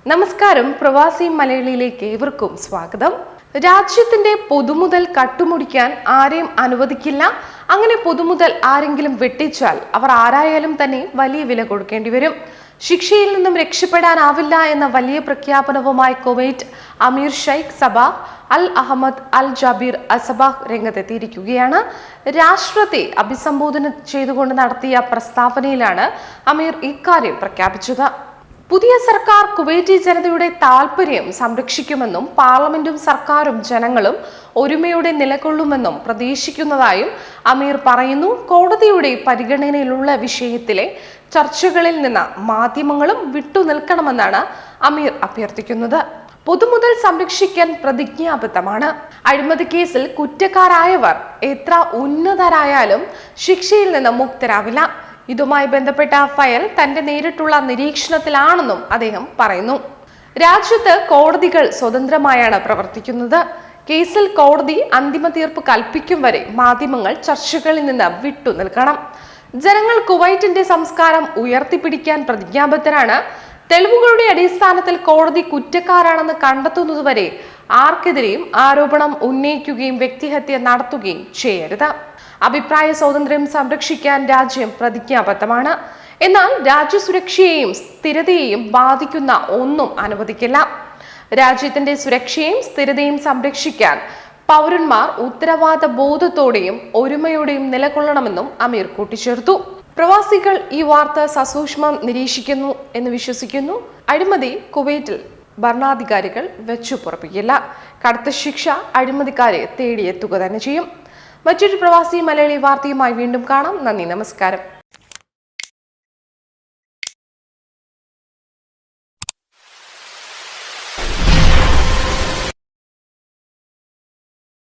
നമസ്കാരം, പ്രവാസി മലയാളിയിലേക്ക് ഏവർക്കും സ്വാഗതം. രാജ്യത്തിന്റെ പൊതുമുതൽ കട്ടുമുടിക്കാൻ ആരെയും അനുവദിക്കില്ല. അങ്ങനെ പൊതുമുതൽ ആരെങ്കിലും വെട്ടിച്ചാൽ അവർ ആരായാലും തന്നെ വലിയ വില കൊടുക്കേണ്ടി വരും. ശിക്ഷയിൽ നിന്നും രക്ഷപ്പെടാനാവില്ല എന്ന വലിയ പ്രഖ്യാപനവുമായി കുവൈറ്റ് അമീർ ഷെയ്ഖ് സബാഹ് അൽ അഹമ്മദ് അൽ ജാബിർ അസബാഹ് രംഗത്തെത്തിയിരിക്കുകയാണ്. രാഷ്ട്രത്തെ അഭിസംബോധന ചെയ്തുകൊണ്ട് നടത്തിയ പ്രസ്താവനയിലാണ് അമീർ ഇക്കാര്യം പ്രഖ്യാപിച്ചത്. പുതിയ സർക്കാർ കുവൈറ്റി ജനതയുടെ താൽപര്യം സംരക്ഷിക്കുമെന്നും പാർലമെന്റും സർക്കാരും ജനങ്ങളും ഒരുമയോടെ നിലകൊള്ളുമെന്നും പ്രതീക്ഷിക്കുന്നതായും അമീർ പറയുന്നു. കോടതിയുടെ പരിഗണനയിലുള്ള വിഷയത്തിലെ ചർച്ചകളിൽ നിന്ന് മാധ്യമങ്ങളും വിട്ടുനിൽക്കണമെന്നാണ് അമീർ അഭ്യർത്ഥിക്കുന്നത്. പൊതുമുതൽ സംരക്ഷിക്കാൻ പ്രതിജ്ഞാബദ്ധമാണ്. അഴിമതി കേസിൽ കുറ്റക്കാരായവർ എത്ര ഉന്നതരായാലും ശിക്ഷയിൽ നിന്ന് മുക്തരാവില്ല. ഇതുമായി ബന്ധപ്പെട്ട ഫയൽ തന്റെ നേരിട്ടുള്ള നിരീക്ഷണത്തിലാണെന്നും അദ്ദേഹം പറയുന്നു. രാജ്യത്ത് കോടതികൾ സ്വതന്ത്രമായാണ് പ്രവർത്തിക്കുന്നത്. കേസിൽ കോടതി അന്തിമ തീർപ്പ് കൽപ്പിക്കും വരെ മാധ്യമങ്ങൾ ചർച്ചകളിൽ നിന്ന് വിട്ടുനിൽക്കണം. ജനങ്ങൾ കുവൈറ്റിന്റെ സംസ്കാരം ഉയർത്തിപ്പിടിക്കാൻ പ്രതിജ്ഞാബദ്ധരാണ്. തെളിവുകളുടെ അടിസ്ഥാനത്തിൽ കോടതി കുറ്റക്കാരാണെന്ന് കണ്ടെത്തുന്നതുവരെ ആർക്കെതിരെയും ആരോപണം ഉന്നയിക്കുകയും വ്യക്തിഹത്യ നടത്തുകയും ചെയ്യരുത്. അഭിപ്രായ സ്വാതന്ത്ര്യം സംരക്ഷിക്കാൻ രാജ്യം പ്രതിജ്ഞാബദ്ധമാണ്. എന്നാൽ രാജ്യസുരക്ഷയെയും സ്ഥിരതയെയും ബാധിക്കുന്ന ഒന്നും അനുവദിക്കില്ല. രാജ്യത്തിന്റെ സുരക്ഷയും സ്ഥിരതയും സംരക്ഷിക്കാൻ പൗരന്മാർ ഉത്തരവാദ ബോധത്തോടെയും ഒരുമയോടെയും നിലകൊള്ളണമെന്നും അമീർ കൂട്ടിച്ചേർത്തു. പ്രവാസികൾ ഈ വാർത്ത സസൂക്ഷ്മം നിരീക്ഷിക്കുന്നു എന്ന് വിശ്വസിക്കുന്നു. അഴിമതി കുവൈറ്റിൽ ഭരണാധികാരികൾ വെച്ചുപുറപ്പിക്കില്ല. കടുത്ത ശിക്ഷ അഴിമതിക്കാരെ തേടിയെത്തുക തന്നെ ചെയ്യും. മറ്റൊരു പ്രവാസി മലയാളി വാർത്തയുമായി വീണ്ടും കാണാം. നന്ദി, നമസ്കാരം.